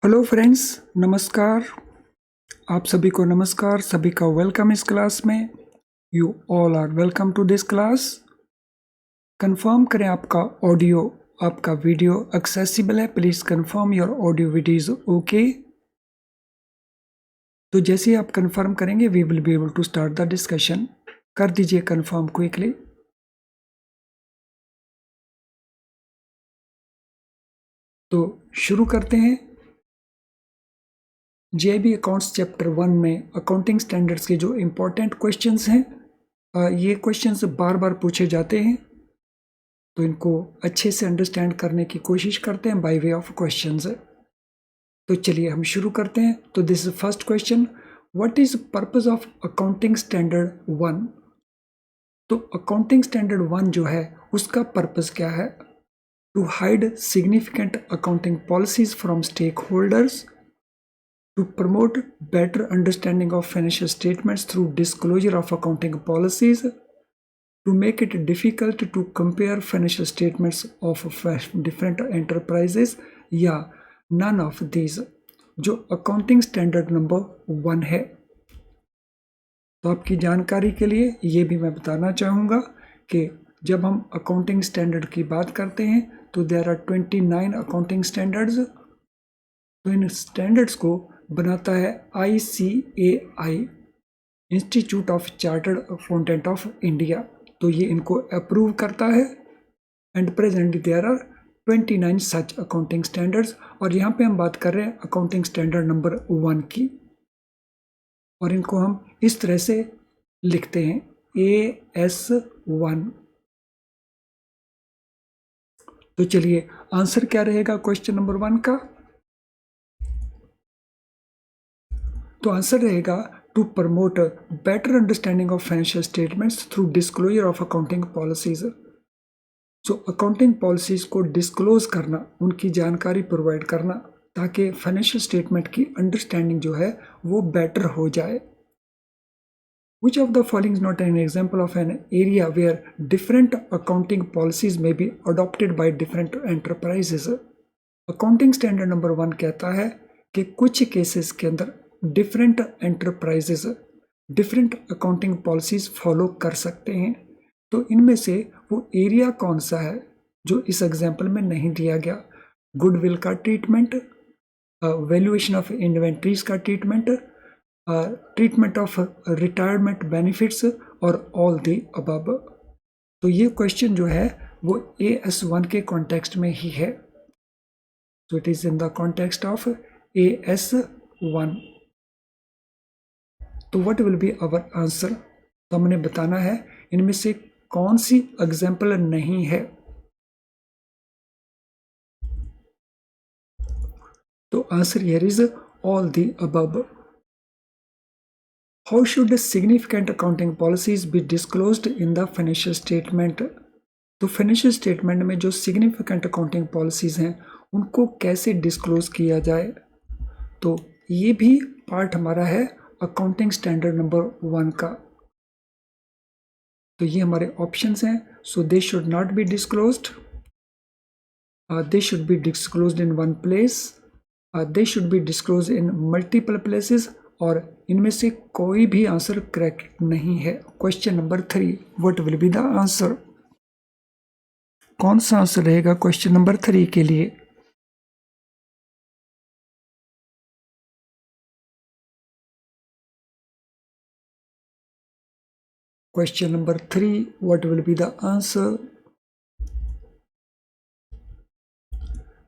Hello friends, नमस्कार। आप सभी को नमस्कार, सभी का वेलकम इस क्लास में। You all are welcome to this class. Confirm करें आपका ऑडियो, आपका वीडियो एक्सेसिबल है। Please confirm your audio video is okay. तो जैसे ही आप कंफर्म करेंगे we will be able to start the discussion. कर दीजिए कंफर्म क्विकली। तो शुरू करते हैं। जेआईबी अकाउंट्स चैप्टर 1 में अकाउंटिंग स्टैंडर्ड्स के जो इम्पोर्टेंट क्वेश्चंस हैं, ये क्वेश्चंस बार बार पूछे जाते हैं, तो इनको अच्छे से अंडरस्टैंड करने की कोशिश करते हैं बाय वे ऑफ क्वेश्चंस। तो चलिए हम शुरू करते हैं। तो this is first question, what is purpose of accounting standard 1। तो अकाउंटिंग स्टैंडर्ड 1 जो है उसका पर्पस क्या है? To hide significant accounting policies from stakeholders, to promote better understanding of financial statements through disclosure of accounting policies, to make it difficult to compare financial statements of different enterprises, या none of these। जो accounting standard number 1 है, तो आपकी जानकारी के लिए ये भी मैं बताना चाहूँगा कि जब हम अकाउंटिंग स्टैंडर्ड की बात करते हैं तो देयर आर 29 अकाउंटिंग स्टैंडर्ड्स। तो इन स्टैंडर्ड्स को बनाता है ICAI, institute of chartered accountant of India. तो ये इनको अप्रूव करता है। And presently there are 29 such accounting standards, और यहाँ पे हम बात कर रहे हैं अकाउंटिंग स्टैंडर्ड नंबर 1 की। और इनको हम इस तरह से लिखते हैं AS1। तो चलिए आंसर क्या रहेगा क्वेश्चन नंबर 1 का? तो आंसर रहेगा to promote better understanding of financial statements through disclosure of accounting policies. So accounting policies को डिस्क्लोज करना, उनकी जानकारी प्रोवाइड करना, ताकि फाइनेंशियल स्टेटमेंट की अंडरस्टैंडिंग जो है वो बेटर हो जाए। Which of the following is not an example of an area where different accounting policies may be adopted by different enterprises? Accounting standard number 1 कहता है कि कुछ केसेस के अंदर different enterprises different accounting policies follow कर सकते हैं। तो इनमें से वो एरिया कौन सा है जो इस एग्जाम्पल में नहीं दिया गया? गुडविल का ट्रीटमेंट, वैल्यूएशन ऑफ इन्वेंट्रीज का treatment, treatment of retirement benefits, और ऑल द अबव। तो ये क्वेश्चन जो है वो AS1 के कॉन्टेक्स्ट में ही है। So it is in the context of AS1. तो what will be our answer? तो हमने बताना है इनमें से कौन सी एग्जाम्पल नहीं है। तो answer here is all the above. How should significant accounting policies be disclosed in the financial statement? तो फाइनेंशियल स्टेटमेंट में जो सिग्निफिकेंट अकाउंटिंग पॉलिसीज हैं उनको कैसे डिस्क्लोज किया जाए? तो ये भी पार्ट हमारा है अकाउंटिंग स्टैंडर्ड नंबर 1 का। तो ये हमारे ऑप्शंस हैं। So they should not be disclosed, they should be disclosed in one place, they should be disclose in multiple places, और इनमें से कोई भी आंसर करेक्ट नहीं है। Question number 3, what will be the answer? कौन सा आंसर रहेगा क्वेश्चन नंबर 3 के लिए? Question number 3, what will be the answer?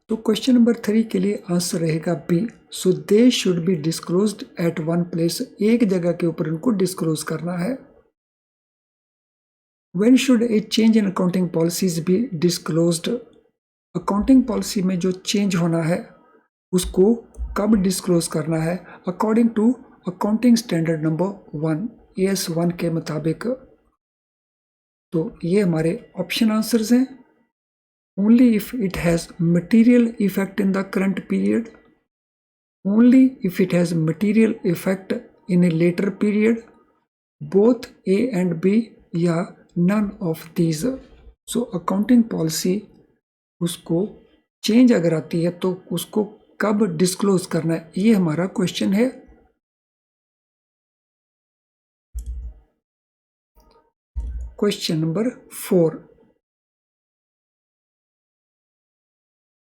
तो क्वेश्चन नंबर 3 के लिए आंसर रहेगा B. So they should be disclosed at one place, एक जगह के ऊपर इनको डिस्क्लोज करना है। When should a change in accounting policies be disclosed? Accounting policy में जो चेंज होना है उसको कब डिस्क्लोज करना है? According to accounting standard number 1 AS1 के मुताबिक। तो ये हमारे ऑप्शन आंसर्स हैं। Only if it has material effect in the current period, only if it has material effect in a later period, both A and B, या none of these. So accounting policy उसको change अगर आती है तो उसको कब disclose करना है, ये हमारा क्वेश्चन है। Question number 4।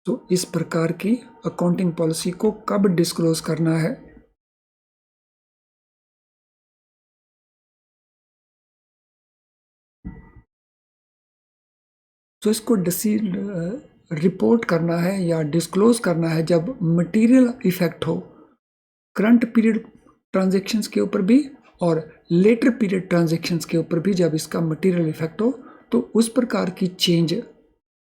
तो इस प्रकार की अकाउंटिंग पॉलिसी को कब डिस्क्लोज करना है। तो इसको रिपोर्ट करना है या डिस्क्लोज करना है जब मटेरियल इफेक्ट हो करंट पीरियड ट्रांजैक्शंस के ऊपर भी और लेटर पीरियड ट्रांजैक्शंस के ऊपर भी। जब इसका मटेरियल इफेक्ट हो तो उस प्रकार की चेंज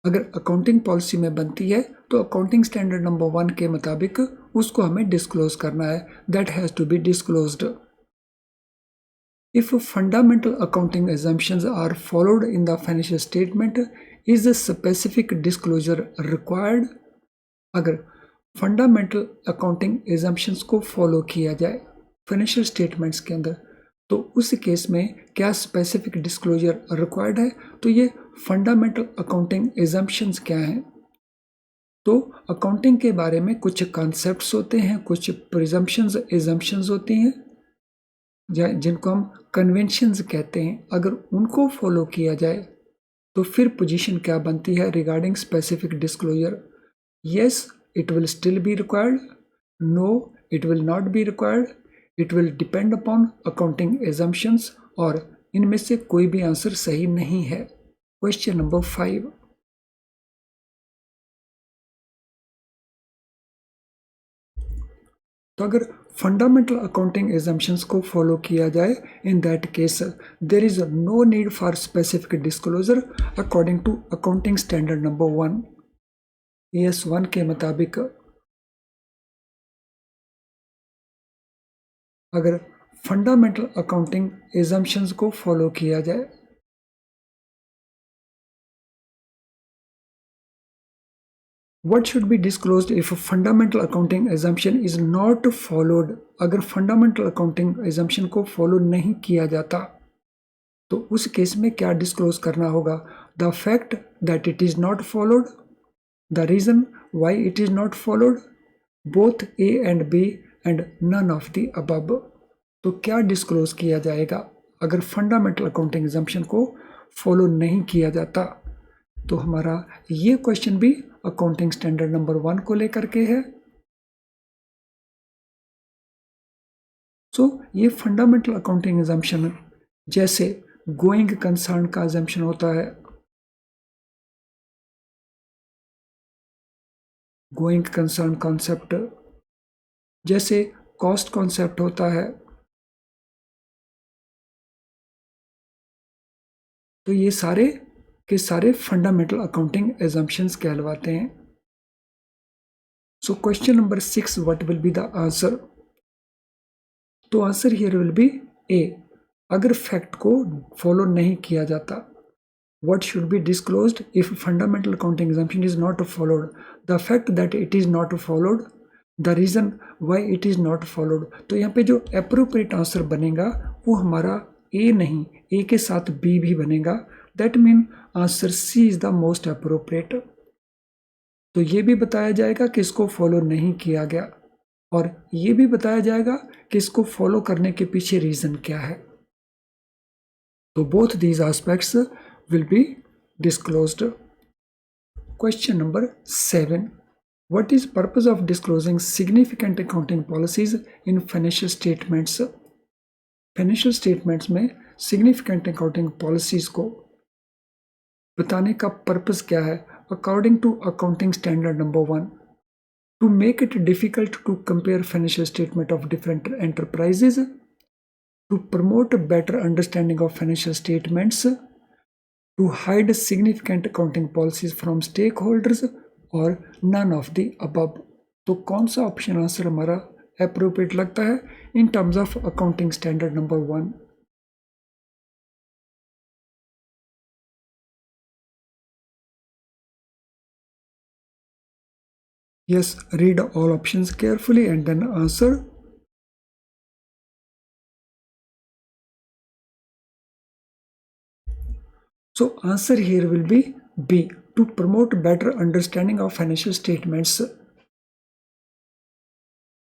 अगर अकाउंटिंग पॉलिसी में बनती है तो अकाउंटिंग स्टैंडर्ड नंबर 1 के मुताबिक उसको हमें डिस्क्लोज करना है। That has to be disclosed. If fundamental accounting assumptions are followed in the financial statement, is a specific disclosure required? अगर फंडामेंटल अकाउंटिंग एजम्पशंस को फॉलो किया जाए फाइनेंशियल स्टेटमेंट्स के अंदर, तो उस केस में क्या स्पेसिफिक डिस्क्लोजर रिक्वायर्ड है। तो ये फंडामेंटल अकाउंटिंग एजम्पशंस क्या हैं। तो अकाउंटिंग के बारे में कुछ कॉन्सेप्ट्स होते हैं, कुछ प्रिजम्पशंस एजम्पशंस होती हैं जिनको हम कन्वेंशंस कहते हैं। अगर उनको फॉलो किया जाए तो फिर पोजीशन क्या बनती है regarding specific disclosure. Yes, it will still be required. No, it will not be required. It will depend upon accounting assumptions. और इनमें से कोई भी आंसर सही नहीं है। Question number 5। तो अगर फंडामेंटल अकाउंटिंग एजम्पशंस को फॉलो किया जाए, in that case there is no need for specific disclosure according to accounting standard number 1 AS1 के मुताबिक। अगर फंडामेंटल अकाउंटिंग एजम्पशंस को फॉलो किया जाए, what should be disclosed if a fundamental accounting assumption is not followed? अगर fundamental accounting assumption को follow नहीं किया जाता तो उस केस में क्या डिस्क्लोज करना होगा। The fact that it is not followed, the reason why it is not followed, both A and B and none of the above. तो क्या डिस्क्लोज किया जाएगा अगर फंडामेंटल अकाउंटिंग एग्जाम्पशन को फॉलो नहीं किया जाता। तो हमारा ये क्वेश्चन भी अकाउंटिंग स्टैंडर्ड नंबर 1 को लेकर के है। सो ये फंडामेंटल अकाउंटिंग एग्जाम्पशन जैसे गोइंग कंसर्न का एग्जाम्पशन होता है, गोइंग कंसर्न कॉन्सेप्ट, जैसे कॉस्ट कॉन्सेप्ट होता है। तो ये सारे के सारे फंडामेंटल अकाउंटिंग एजम्पशंस कहलवाते हैं। सो question number 6, what will be the answer. तो आंसर हियर विल बी ए। अगर फैक्ट को फॉलो नहीं किया जाता, what should be disclosed if fundamental accounting assumption is not followed, the fact that it is not followed, the reason why it is not followed। तो यहाँ पे जो appropriate answer बनेगा वो हमारा ए नहीं, ए के साथ बी भी बनेगा। That mean answer C is the most appropriate. तो ये भी बताया जाएगा कि इसको फॉलो नहीं किया गया और ये भी बताया जाएगा कि इसको फॉलो करने के पीछे रीजन क्या है। तो both these aspects will be disclosed. Question number 7. What is purpose of disclosing significant accounting policies in financial statements? Financial statements में significant accounting policies को बताने का पर्पस क्या है। According to accounting standard number 1, to make it difficult to compare financial statement of different enterprises, to promote a better understanding of financial statements, to hide significant accounting policies from stakeholders, और none of the above। तो कौन सा option answer हमारा appropriate लगता है इन terms of accounting standard number 1। Yes, read all options carefully and then answer. So answer here will be B, to promote better understanding of financial statements।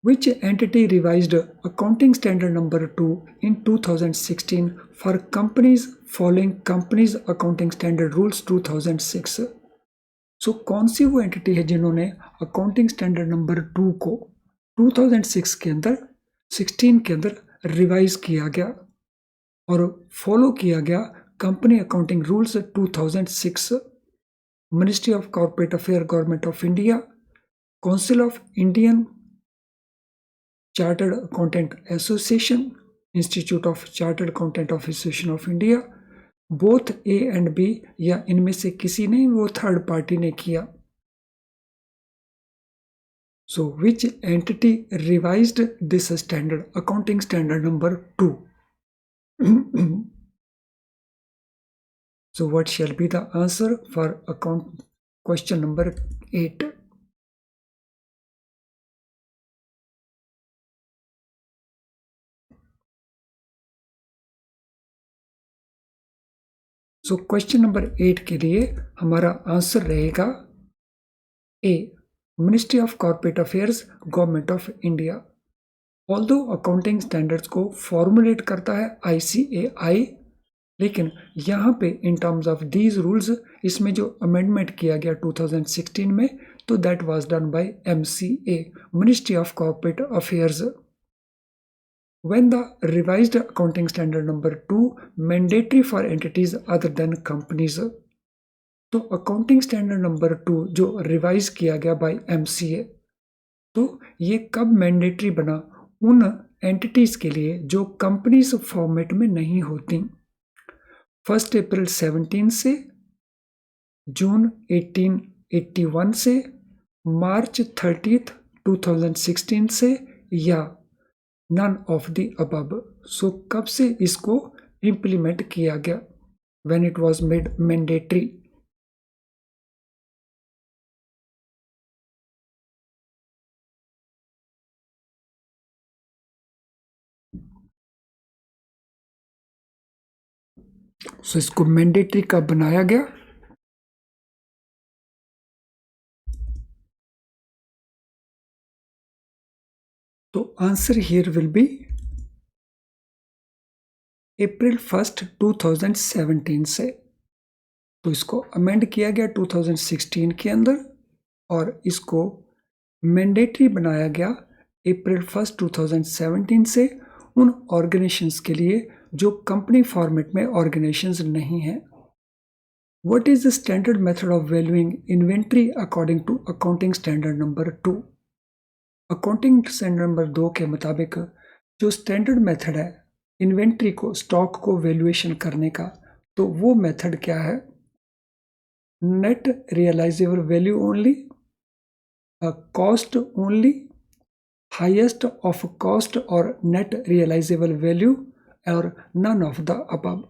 Which entity revised accounting standard number 2 in 2016 for companies following companies accounting standard rules 2006? सो कौन सी वो entity है जिन्होंने accounting standard number 2 को 2006 के अंदर 16 के अंदर revise किया गया और फॉलो किया गया company accounting rules 2006? Ministry of corporate affair government of India, council of Indian chartered accountant association, institute of chartered accountant association of India, both A and B, या इनमें से किसी ने, वो थर्ड पार्टी ने किया? So which entity revised this standard accounting standard number 2? So what shall be the answer for account question number 8? So question number 8 के लिए हमारा आंसर रहेगा A, ministry of corporate affairs government of India. Although accounting standards को formulate करता है ICAI, लेकिन यहाँ पे in terms of these rules इसमें जो अमेंडमेंट किया गया 2016 में, तो that was done by MCA, ministry of corporate affairs. When the revised accounting standard number 2 mandatory for entities other than companies? तो अकाउंटिंग स्टैंडर्ड नंबर 2 जो रिवाइज किया गया बाय MCA, तो ये कब मैंडेटरी बना? उन एंटिटीज के लिए जो कंपनीज फॉर्मेट में नहीं होती। 1 अप्रैल 17 से, जून 1881 से, मार्च 30 2016 से, या none of the above. So कब से इसको इंप्लीमेंट किया गया? When it was made mandatory. So इसको मैंडेटरी कब बनाया गया? तो answer here will be April 1 2017 से। तो इसको अमेंड किया गया 2016 के अंदर और इसको मैंडेटरी बनाया गया अप्रैल 1 2017 से उन ऑर्गेनाइजेशंस के लिए जो कंपनी फॉर्मेट में ऑर्गेनाइजेशंस नहीं हैं। What is the standard method of valuing inventory according to accounting standard number 2? Accounting standard number 2 के मुताबिक जो स्टैंडर्ड मेथड है इन्वेंट्री को, स्टॉक को वैल्यूएशन करने का, तो वो मेथड क्या है? Net realisable value only, cost only, highest of cost और नेट रियलाइजेबल वैल्यू, और नन ऑफ द अबव।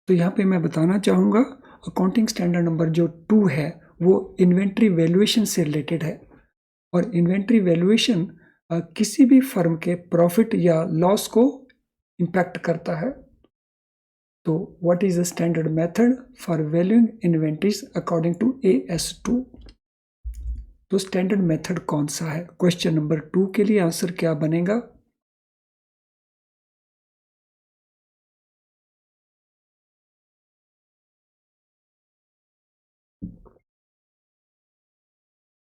तो यहाँ पे मैं बताना चाहूँगा अकाउंटिंग स्टैंडर्ड नंबर जो 2 है वो इन्वेंट्री वैल्यूएशन से रिलेटेड है, और इन्वेंट्री वैल्यूएशन किसी भी फर्म के प्रॉफिट या लॉस को इम्पैक्ट करता है। तो what is the standard method for valuing inventories according to AS2? तो स्टैंडर्ड मेथड कौन सा है? क्वेश्चन नंबर 2 के लिए आंसर क्या बनेगा?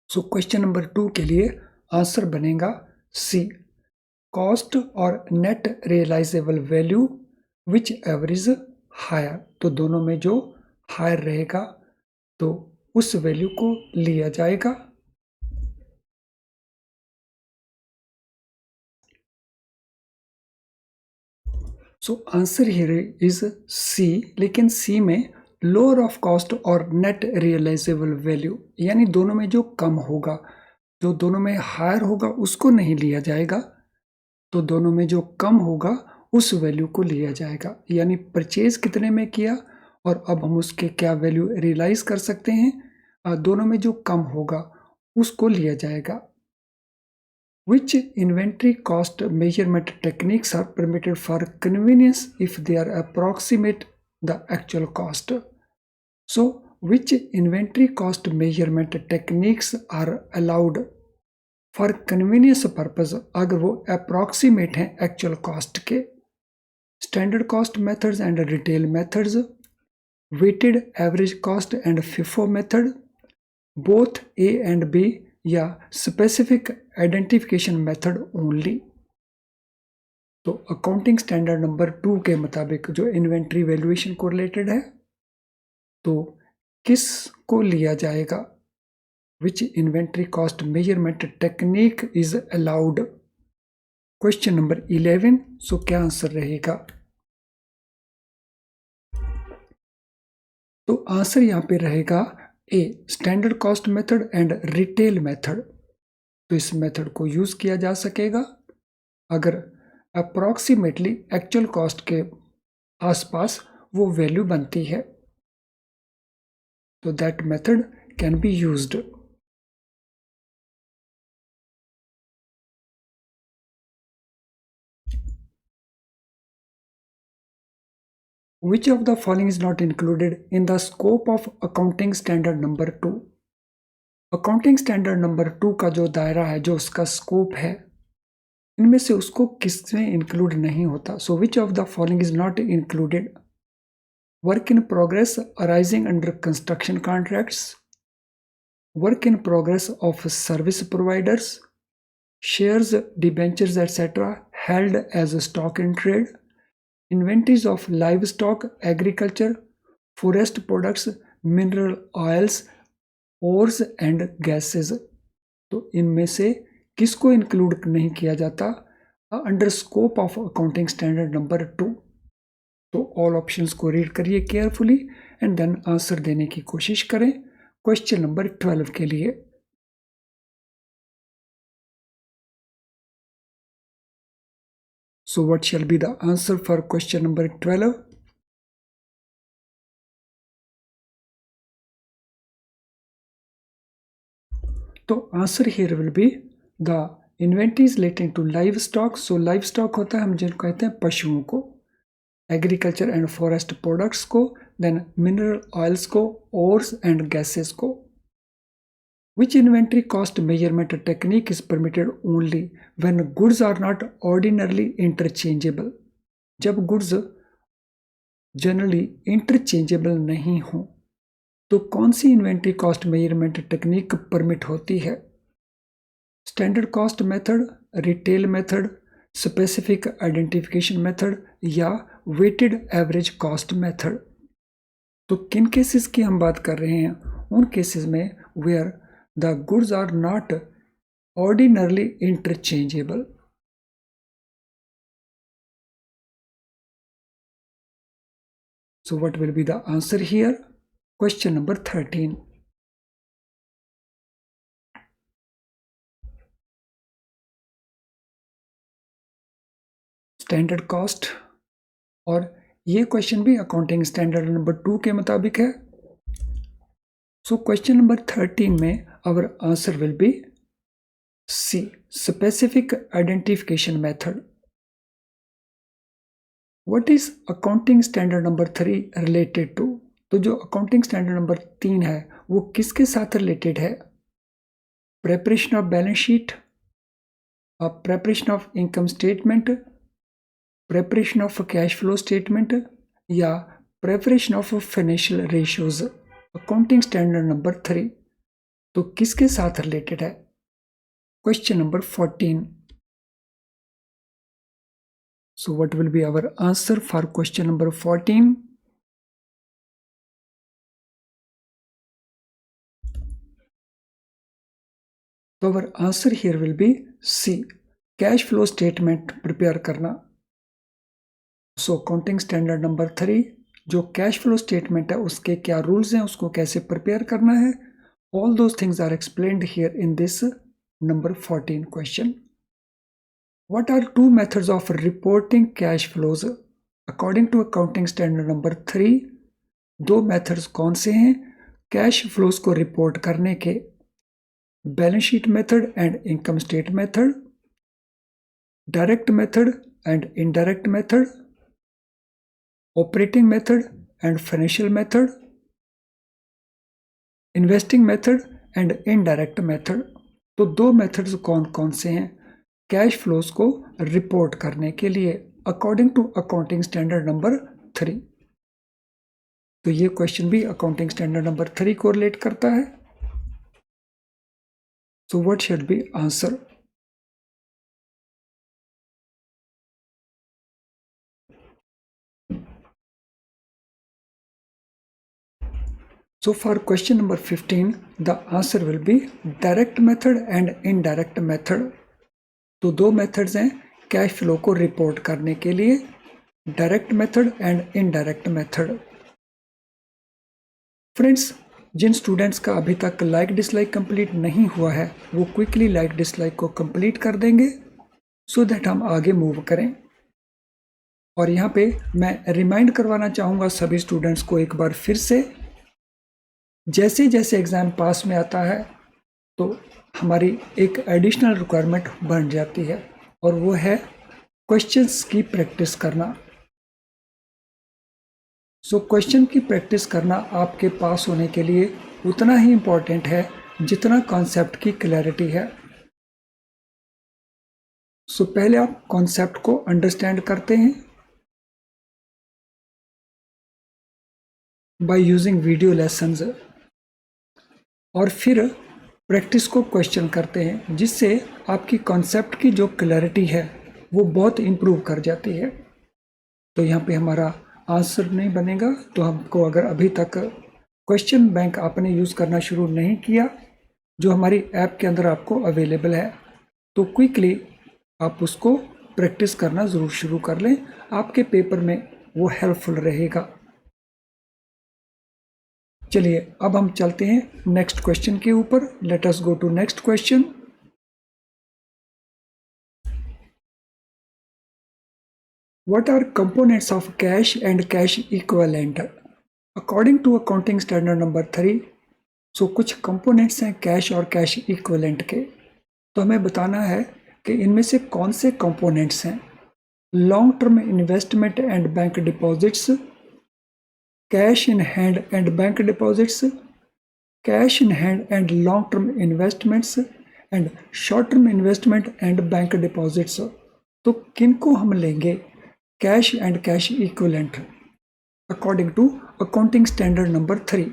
सो क्वेश्चन नंबर 2 के लिए आंसर बनेगा C, कॉस्ट और net realisable value whichever is higher. तो दोनों में जो हायर रहेगा तो उस वैल्यू को लिया जाएगा। So answer here is C, लेकिन C में लोअर ऑफ कॉस्ट और नेट रियलाइजेबल वैल्यू, यानी दोनों में जो कम होगा, जो दोनों में हायर होगा उसको नहीं लिया जाएगा, तो दोनों में जो कम होगा उस वैल्यू को लिया जाएगा। यानी परचेज कितने में किया और अब हम उसके क्या वैल्यू रियलाइज कर सकते हैं, दोनों में जो कम होगा उसको लिया जाएगा। Which inventory cost measurement techniques are permitted for convenience if they are approximate the actual cost? So, which inventory cost measurement techniques are allowed for convenience purpose अगर वो अप्रॉक्सीमेट हैं एक्चुअल कॉस्ट के, standard cost methods and retail methods, weighted average cost and FIFO method, both A and B, या specific identification method only. तो accounting standard number 2 के मुताबिक जो inventory valuation को रिलेटेड है, तो किस को लिया जाएगा, which inventory cost measurement technique is allowed. Question number 11, so क्या आंसर रहेगा? तो आंसर यहां पे रहेगा A, standard cost method and retail method. तो इस मेथड को यूज किया जा सकेगा अगर अप्रॉक्सीमेटली एक्चुअल कॉस्ट के आसपास वो वैल्यू बनती है, तो that method can be used. Which of the following is not included in the scope of accounting standard number 2? Accounting standard number 2 का जो दायरा है, जो उसका स्कोप है, इनमें से उसको किसमें इंक्लूड नहीं होता? So which of the following is not included? Work in progress arising under construction contracts, work in progress of service providers, shares, debentures etcetera held as stock in trade, inventories of livestock, agriculture, forest products, mineral oils, ores and gases. तो इनमें से किसको include नहीं किया जाता under scope of accounting standard number 2? तो all options को read करिए केयरफुली एंड देन आंसर देने की कोशिश करें क्वेश्चन नंबर 12 के लिए। So what shall be the answer for question number 12? तो answer here will be the inventories relating to livestock. So livestock होता है हम जिनको कहते हैं पशुओं को, एग्रीकल्चर एंड फॉरेस्ट प्रोडक्ट्स को, देन मिनरल ऑयल्स को, ओर्स एंड गैसेस को। Which inventory cost measurement technique is permitted only when goods are not ordinarily interchangeable? जब goods जनरली इंटरचेंजेबल नहीं हो तो कौन सी inventory cost measurement technique permit होती है? Standard cost method, retail method, specific identification method, या वेटेड एवरेज कॉस्ट मेथड। तो किन केसेस की हम बात कर रहे हैं? उन केसेस में where the goods are not ordinarily interchangeable. So what will be the answer here? Question number 13. Standard cost, और ये क्वेश्चन भी अकाउंटिंग स्टैंडर्ड नंबर 2 के मुताबिक है। सो क्वेश्चन नंबर 13 में our answer will be C, specific identification method. What is accounting standard number 3 related to? तो जो accounting standard number 3 है वो किसके साथ रिलेटेड है? Preparation of balance sheet, preparation of income statement, preparation of cash flow statement, या preparation of financial ratios. Accounting standard number 3 तो किसके साथ रिलेटेड है? Question number 14। So what will be our answer for question number 14? So our answer here will be C, cash flow statement prepare करना। So accounting standard number 3 जो cash flow statement है उसके क्या rules हैं, उसको कैसे prepare करना है, all those things are explained here in this number 14 question. What are two methods of reporting cash flows according to accounting standard number 3? दो मेथड्स कौन से हैं कैश फ्लोज को रिपोर्ट करने के? Balance sheet method and income state method, direct method and indirect method, operating method and financial method, investing method and indirect method. तो दो methods कौन कौन से हैं कैश फ्लोज को रिपोर्ट करने के लिए according to accounting standard number 3। तो ये क्वेश्चन भी अकाउंटिंग स्टैंडर्ड नंबर 3 को रिलेट करता है। So what should be answer? So for question number 15, the answer will be direct method and indirect method. तो दो मेथड्स हैं कैश फ्लो को रिपोर्ट करने के लिए, direct method and indirect method. Friends, जिन स्टूडेंट्स का अभी तक लाइक डिसलाइक कंप्लीट नहीं हुआ है वो क्विकली लाइक डिसलाइक को कंप्लीट कर देंगे सो दैट हम आगे मूव करें। और यहाँ पे मैं रिमाइंड करवाना चाहूँगा सभी स्टूडेंट्स को एक बार फिर से, जैसे जैसे एग्ज़ाम पास में आता है तो हमारी एक एडिशनल रिक्वायरमेंट बन जाती है और वो है क्वेश्चंस की प्रैक्टिस करना। सो क्वेश्चन की प्रैक्टिस करना आपके पास होने के लिए उतना ही इम्पोर्टेंट है जितना कॉन्सेप्ट की क्लैरिटी है। सो पहले आप कॉन्सेप्ट को अंडरस्टैंड करते हैं बाय यूजिंग वीडियो लेसन्स और फिर प्रैक्टिस को क्वेश्चन करते हैं जिससे आपकी कॉन्सेप्ट की जो क्लैरिटी है वो बहुत इम्प्रूव कर जाती है। तो यहाँ पे हमारा आंसर नहीं बनेगा। तो हमको अगर अभी तक क्वेश्चन बैंक आपने यूज़ करना शुरू नहीं किया जो हमारी ऐप के अंदर आपको अवेलेबल है तो क्विकली आप उसको प्रैक्टिस करना ज़रूर शुरू कर लें, आपके पेपर में वो हेल्पफुल रहेगा। चलिए अब हम चलते हैं नेक्स्ट क्वेश्चन के ऊपर। Let us go to next question. What are components of cash and cash equivalent? According to accounting standard number 3, सो कुछ कंपोनेंट्स हैं कैश और कैश इक्विवेलेंट के। तो हमें बताना है कि इनमें से कौन से कंपोनेंट्स हैं। Long term investment and bank deposits, cash in hand and bank deposits, cash in hand and long term investments and short term investment and bank deposits. तो किनको हम लेंगे cash and cash equivalent according to accounting standard number 3?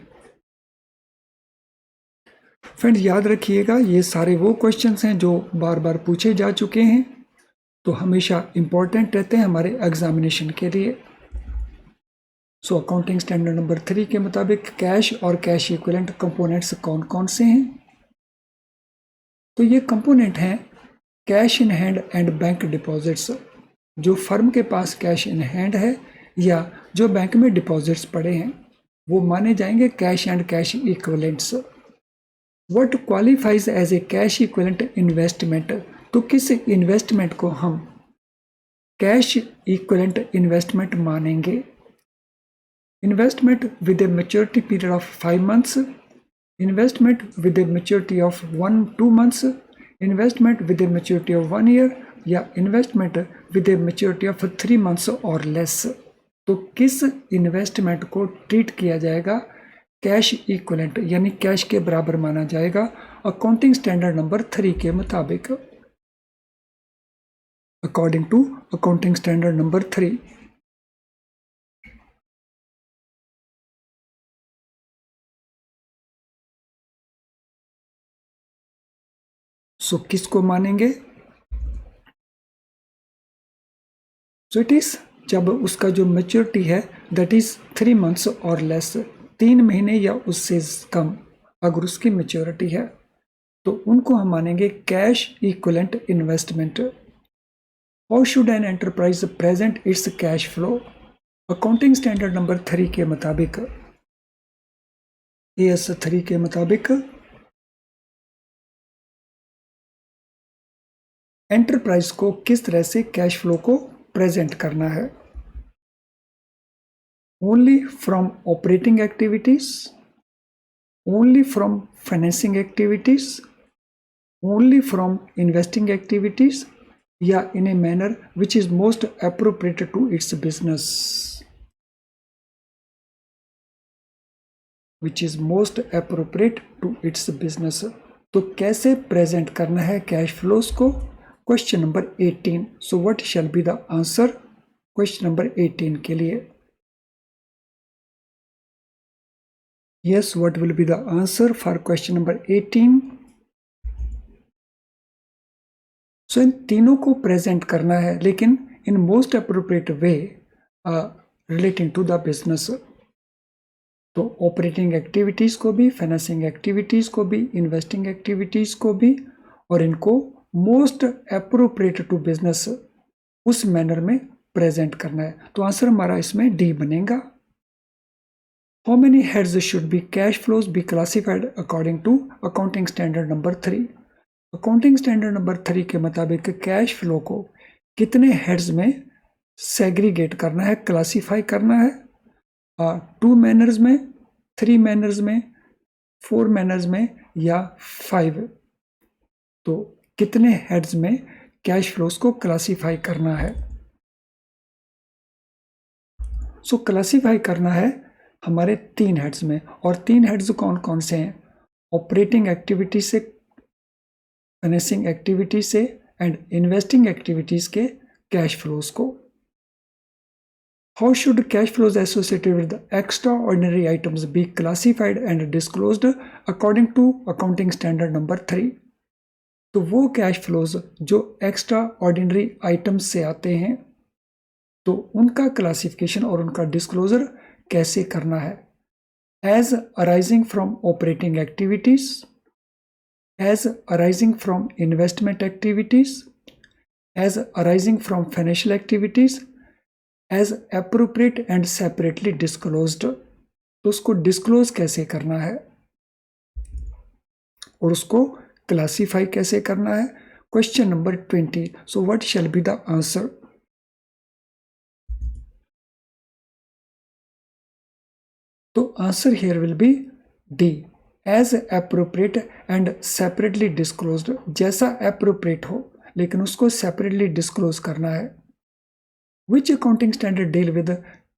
Friends याद रखिएगा ये सारे वो questions हैं जो बार बार पूछे जा चुके हैं तो हमेशा इम्पोर्टेंट रहते हैं हमारे एग्जामिनेशन के लिए। सो अकाउंटिंग स्टैंडर्ड नंबर 3 के मुताबिक कैश और कैश इक्विवेलेंट कंपोनेंट्स कौन कौन से हैं? तो ये कंपोनेंट हैं cash in hand and bank deposits. जो फर्म के पास कैश इन हैंड है या जो बैंक में डिपॉजिट्स पड़े हैं वो माने जाएंगे cash and cash equivalents. What qualifies as a cash equivalent investment? तो किस इन्वेस्टमेंट को हम कैश इक्विवेलेंट इन्वेस्टमेंट मानेंगे? Investment with a maturity period of 5 months, investment with a maturity of 1-2 months, investment with a maturity of 1 year या investment with a maturity of 3 months और less. तो किस investment को treat किया जाएगा cash equivalent यानी cash के बराबर माना जाएगा अकाउंटिंग स्टैंडर्ड नंबर 3 के मुताबिक, according to accounting standard number 3। So किसको मानेंगे? सो इट इज जब उसका जो मैच्योरिटी है दैट इज 3 months और लेस, 3 महीने या उससे कम अगर उसकी मैच्योरिटी है तो उनको हम मानेंगे cash equivalent investment. How should an enterprise present it's cash flow? Accounting standard number 3 के मुताबिक, AS 3 के मुताबिक एंटरप्राइज को किस तरह से कैश फ्लो को प्रेजेंट करना है? Only from operating activities, only from financing activities, only from investing activities या in a manner which is most appropriate to its business, which is most appropriate to its business. तो कैसे present करना है cash flows को? Question number 18. So what shall be the answer question number 18 के लिए? Yes, what will be the answer for question number 18? So इन तीनों को प्रेजेंट करना है, लेकिन in most appropriate way relating to the business. तो ऑपरेटिंग एक्टिविटीज को भी, फाइनेंसिंग एक्टिविटीज को भी, इन्वेस्टिंग एक्टिविटीज को भी, और इनको मोस्ट अप्रोप्रिएट टू बिजनेस उस मैनर में प्रेजेंट करना है. तो आंसर हमारा इसमें डी बनेगा. How many heads should be cash flows be classified according to accounting standard number 3? Accounting standard number 3 के मुताबिक कैश फ्लो को कितने हेड्स में सेग्रीगेट करना है, क्लासीफाई करना है? 2 मैनर्स में, 3 मैनर्स में, 4 मैनर्स में या 5? तो कितने हेड्स में कैश फ्लोज को क्लासीफाई करना है? सो क्लासीफाई करना है हमारे 3 हेड्स में. और 3 हेड्स कौन कौन से हैं? ऑपरेटिंग एक्टिविटी से, फाइनेंसिंग एक्टिविटी से एंड इन्वेस्टिंग एक्टिविटीज के कैश फ्लोज को. How should cash flows associated with the extraordinary items be classified and disclosed according to accounting standard number 3? तो वो कैश फ्लोज जो एक्स्ट्रा ऑर्डिनरी आइटम्स से आते हैं, तो उनका क्लासिफिकेशन और उनका डिस्क्लोजर कैसे करना है? As arising from operating activities, as arising from investment activities, as arising from financial activities, as appropriate and separately disclosed. तो उसको डिस्क्लोज कैसे करना है और उसको क्लासीफाई कैसे करना है? Question number 20. So what shall be the answer? तो answer here will be D, as appropriate and separately disclosed. जैसा एप्रोप्रिएट हो लेकिन उसको सेपरेटली डिस्क्लोज करना है. Which accounting standard deal with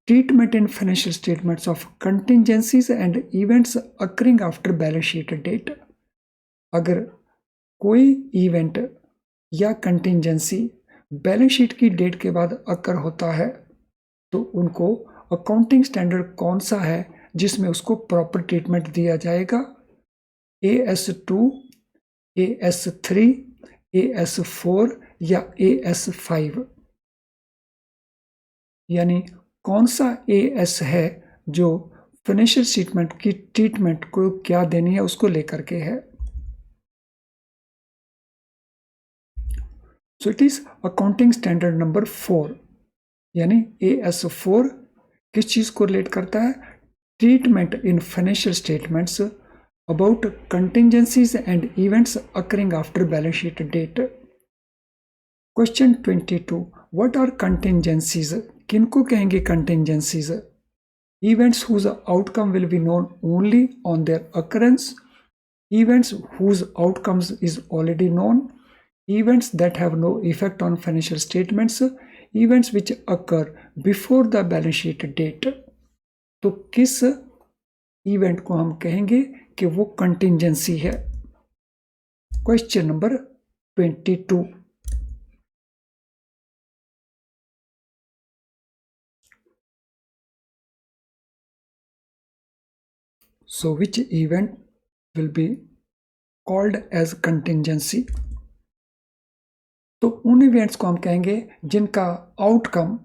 treatment in financial statements of contingencies and events occurring after balance sheet date? अगर कोई event या contingency balance sheet की डेट के बाद अकर होता है, तो उनको अकाउंटिंग स्टैंडर्ड कौन सा है जिसमें उसको प्रॉपर ट्रीटमेंट दिया जाएगा? AS2, AS3, AS4 या AS5? यानी कौन सा AS है जो फाइनेंशियल स्टेटमेंट की ट्रीटमेंट को क्या देनी है उसको लेकर के है. So it is accounting standard number 4, यानी AS4 किस चीज को रिलेट करता है? Treatment in financial statements about contingencies and events occurring after balance sheet date. Question 22. What are contingencies? किनको कहेंगे contingencies? Events whose outcome will be known only on their occurrence. Events whose outcomes is already known. Events that have no effect on financial statements. Events which occur before the balance sheet date. तो किस event को हम कहेंगे कि वो contingency है? Question number 22. So which event will be called as contingency? तो उन इवेंट्स को हम कहेंगे जिनका आउटकम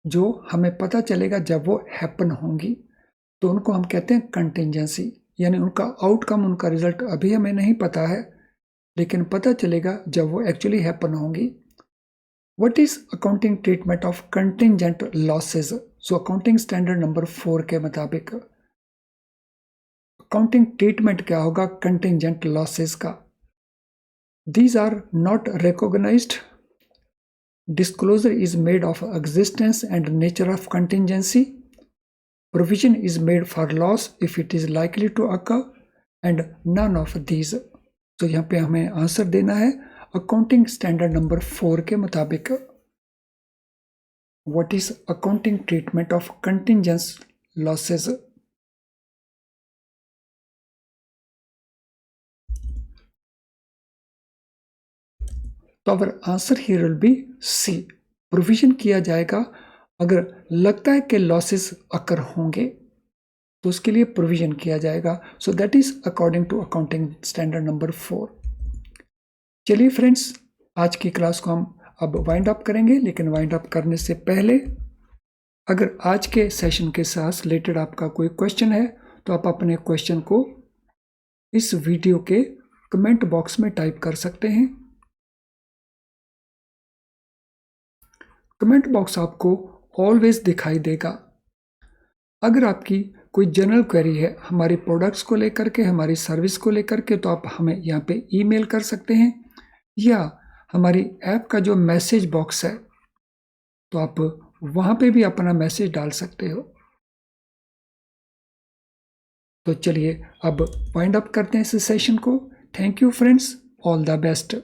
जो हमें पता चलेगा जब वो हैपन होंगी, तो उनको हम कहते हैं कंटिंजेंसी. यानी उनका आउटकम, उनका रिजल्ट अभी हमें नहीं पता है, लेकिन पता चलेगा जब वो एक्चुअली हैपन होंगी. What is accounting treatment of contingent losses? So accounting standard number 4 के मुताबिक अकाउंटिंग ट्रीटमेंट क्या होगा कंटिंजेंट लॉसेस का? These are not recognised. Disclosure is made of existence and nature of contingency. Provision is made for loss if it is likely to occur and none of these. तो यहाँ पे हमें answer देना है accounting standard number 4 के मुताबिक. What is accounting treatment of contingent losses? तो our answer here will be C. Provision किया जाएगा अगर लगता है कि लॉसेस अकर होंगे तो उसके लिए प्रोविजन किया जाएगा। So that is according to accounting standard number 4। चलिए फ्रेंड्स, आज की क्लास को हम अब वाइंड अप करेंगे, लेकिन वाइंड अप करने से पहले अगर आज के सेशन के साथ रिलेटेड आपका कोई क्वेश्चन है तो आप अपने क्वेश्चन को इस वीडियो के कमेंट बॉक्स में टाइप कर सकते हैं। कमेंट बॉक्स आपको ऑलवेज दिखाई देगा। अगर आपकी कोई जनरल क्वेरी है हमारी प्रोडक्ट्स को लेकर के, हमारी सर्विस को लेकर के, तो आप हमें यहाँ पे ईमेल कर सकते हैं, या हमारी ऐप का जो मैसेज बॉक्स है तो आप वहाँ पे भी अपना मैसेज डाल सकते हो। तो चलिए अब वाइंड अप करते हैं इस सेशन को। Thank you friends, all the best.